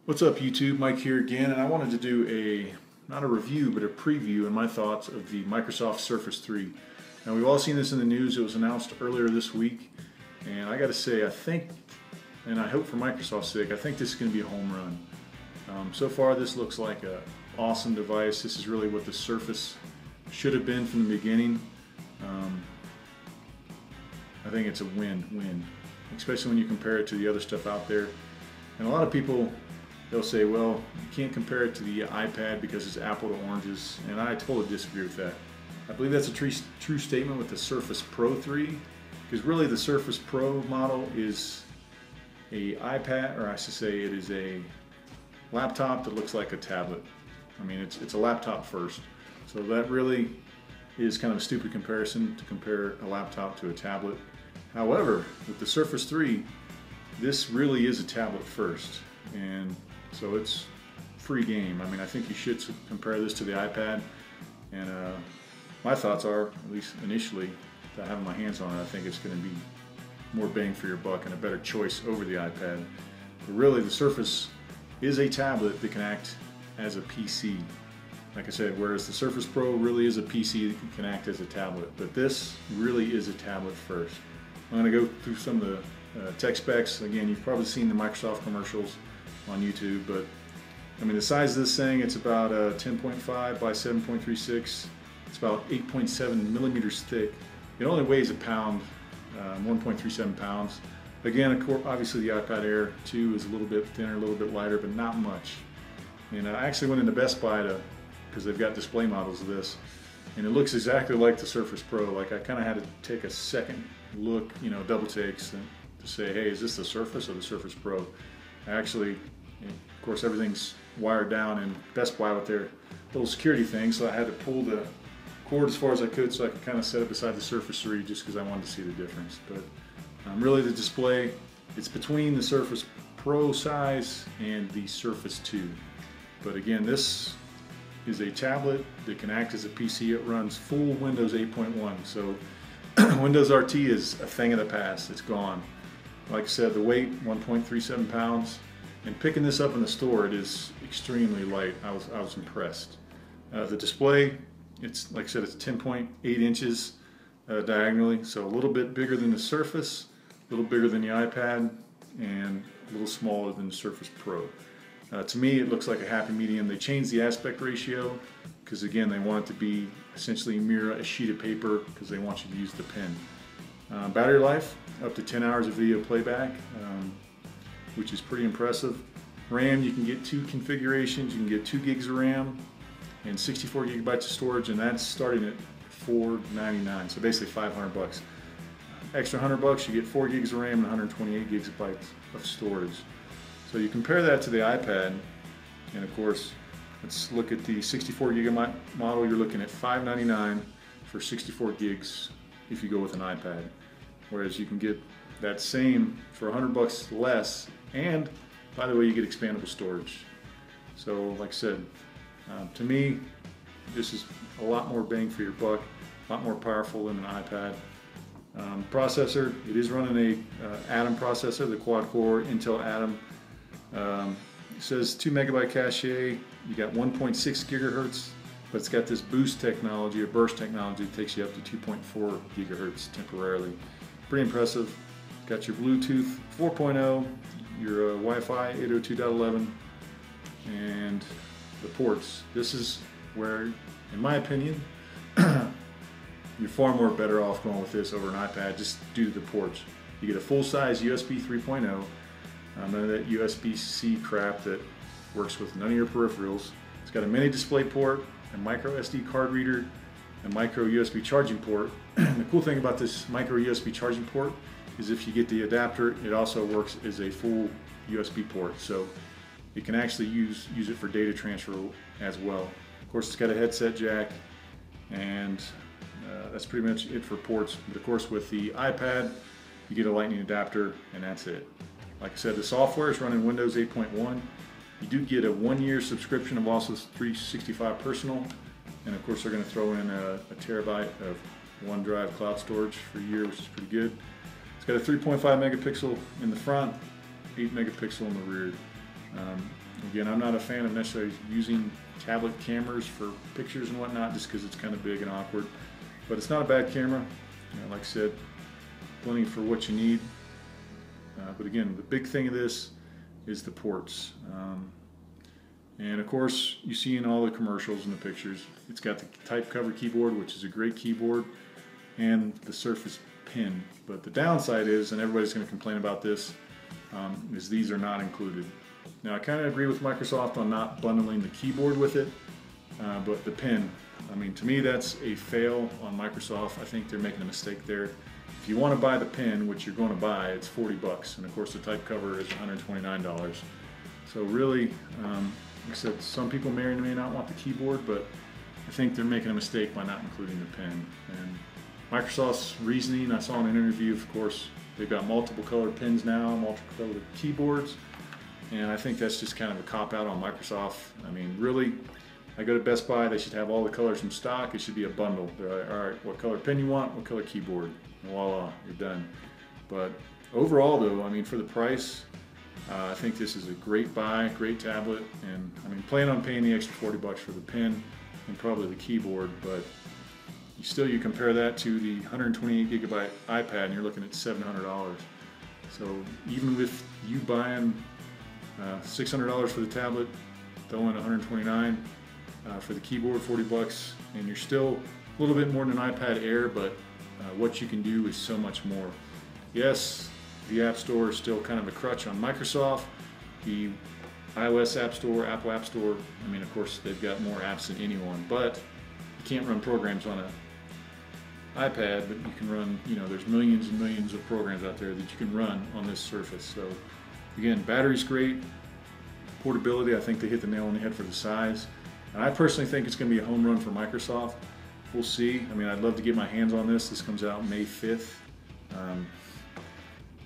What's up YouTube, Mike here again, and I wanted to do not a review, but a preview and my thoughts of the Microsoft Surface 3. Now we've all seen this in the news. It was announced earlier this week, and I gotta say, I think, and I hope for Microsoft's sake, I think this is gonna be a home run. So far this looks like an awesome device. This is really what the Surface should have been from the beginning. I think it's a win-win, especially when you compare it to the other stuff out there. And a lot of people, they'll say, well, you can't compare it to the iPad because it's apple to oranges, and I totally disagree with that. I believe that's a true statement with the Surface Pro 3, because really the Surface Pro model is a iPad, or I should say it is a laptop that looks like a tablet. I mean, it's a laptop first. So that really is kind of a stupid comparison to compare a laptop to a tablet. However, with the Surface 3, this really is a tablet first, and so it's free game. I mean, I think you should compare this to the iPad, and my thoughts are, at least initially, that having my hands on it, I think it's going to be more bang for your buck and a better choice over the iPad. But really, the Surface is a tablet that can act as a PC. Like I said, whereas the Surface Pro really is a PC that can act as a tablet, but this really is a tablet first. I'm going to go through some of the tech specs. Again, you've probably seen the Microsoft commercials on YouTube, but I mean, the size of this thing, it's about 10.5 by 7.36. It's about 8.7 millimeters thick. It only weighs a pound, 1.37 pounds. Again, of course, obviously the iPad Air 2 is a little bit thinner, a little bit lighter, but not much. And I actually went into Best Buy because they've got display models of this, and it looks exactly like the Surface Pro. Like, I kind of had to take a second look, double takes, to say, hey, is this the Surface or the Surface Pro? Actually, of course, everything's wired down in Best Buy with their little security thing, so I had to pull the cord as far as I could so I could kind of set it beside the Surface 3 just because I wanted to see the difference. But really, the display, it's between the Surface Pro size and the Surface 2. But again, this is a tablet that can act as a PC. It runs full Windows 8.1, so Windows RT is a thing of the past. It's gone. Like I said, the weight, 1.37 pounds, and picking this up in the store, it is extremely light. I was impressed. The display, it's like I said, it's 10.8 inches diagonally, so a little bit bigger than the Surface, a little bigger than the iPad, and a little smaller than the Surface Pro. To me, it looks like a happy medium. They changed the aspect ratio because, again, they want it to be essentially mirror a sheet of paper because they want you to use the pen. Battery life, up to 10 hours of video playback, which is pretty impressive. RAM, you can get two configurations. You can get 2 gigs of RAM and 64 gigabytes of storage, and that's starting at $499, so basically 500 bucks. Extra 100 bucks, you get 4 gigs of RAM and 128 gigabytes of storage. So you compare that to the iPad, and of course, let's look at the 64 gigabyte model. You're looking at $599 for 64 gigs if you go with an iPad. Whereas you can get that same for 100 bucks less, and by the way, you get expandable storage. So like I said, to me, this is a lot more bang for your buck, a lot more powerful than an iPad. Processor, it is running a Atom processor, the quad-core Intel Atom. It says 2 megabyte cache, you got 1.6 gigahertz, but it's got this boost technology or burst technology that takes you up to 2.4 gigahertz temporarily. Pretty impressive. Got your Bluetooth 4.0, your Wi-Fi 802.11, and the ports. This is where, in my opinion, you're far more better off going with this over an iPad just due to the ports. You get a full-size USB 3.0, none of that USB-C crap that works with none of your peripherals. It's got a mini display port, a micro SD card reader, a micro USB charging port. The cool thing about this micro USB charging port is if you get the adapter, it also works as a full USB port. So you can actually use it for data transfer as well. Of course, it's got a headset jack, and that's pretty much it for ports. But of course, with the iPad, you get a lightning adapter, and that's it. Like I said, the software is running Windows 8.1. You do get a 1-year subscription of Office 365 Personal, and of course they're going to throw in a terabyte of OneDrive cloud storage for a year, which is pretty good. It's got a 3.5 megapixel in the front, 8 megapixel in the rear. Again, I'm not a fan of necessarily using tablet cameras for pictures and whatnot, just because it's kind of big and awkward. But it's not a bad camera. Like I said, plenty for what you need. But again, the big thing of this is the ports. And of course, you see in all the commercials and the pictures, it's got the type cover keyboard, which is a great keyboard, and the Surface Pen. But the downside is, and everybody's going to complain about this, is these are not included. Now, I kind of agree with Microsoft on not bundling the keyboard with it, but the pen, I mean, to me that's a fail on Microsoft. I think they're making a mistake there. If you want to buy the pen, which you're going to buy, it's $40, and of course the type cover is $129. So really, like I said, some people may or may not want the keyboard, but I think they're making a mistake by not including the pen. And Microsoft's reasoning, I saw in an interview, of course, they've got multiple color pens now, multiple color keyboards, and I think that's just kind of a cop-out on Microsoft. I mean, really, I go to Best Buy, they should have all the colors in stock. It should be a bundle. They're like, all right, what color pen you want, what color keyboard, and voila, you're done. But overall though, I mean, for the price, I think this is a great buy, great tablet, and I mean, plan on paying the extra $40 for the pen and probably the keyboard, but you compare that to the 128 gigabyte iPad and you're looking at $700. So even with you buying $600 for the tablet, throwing $129 for the keyboard, $40, and you're still a little bit more than an iPad Air, but what you can do is so much more. Yes, the App Store is still kind of a crutch on Microsoft. The iOS App Store, Apple App Store, I mean, of course, they've got more apps than anyone, but you can't run programs on an iPad, but you can run, there's millions and millions of programs out there that you can run on this Surface. So again, battery's great. Portability, I think they hit the nail on the head for the size. And I personally think it's going to be a home run for Microsoft. We'll see. I mean, I'd love to get my hands on this. This comes out May 5th.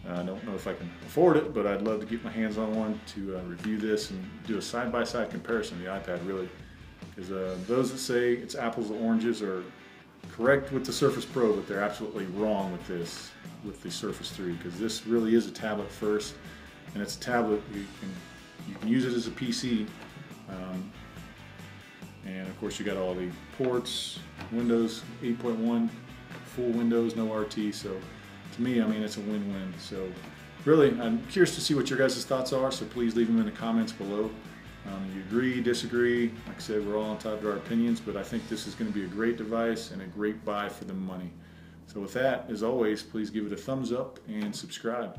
I don't know if I can afford it, but I'd love to get my hands on one to review this and do a side-by-side comparison of the iPad, really. Because those that say it's apples to oranges are correct with the Surface Pro, but they're absolutely wrong with this, with the Surface 3, because this really is a tablet first, and it's a tablet. You can use it as a PC, and of course you got all the ports, Windows 8.1, full Windows, no RT. So to me, I mean, it's a win-win. So really, I'm curious to see what your guys' thoughts are. So please leave them in the comments below. You agree, disagree? Like I said, we're all entitled to our opinions, but I think this is going to be a great device and a great buy for the money. So with that, as always, please give it a thumbs up and subscribe.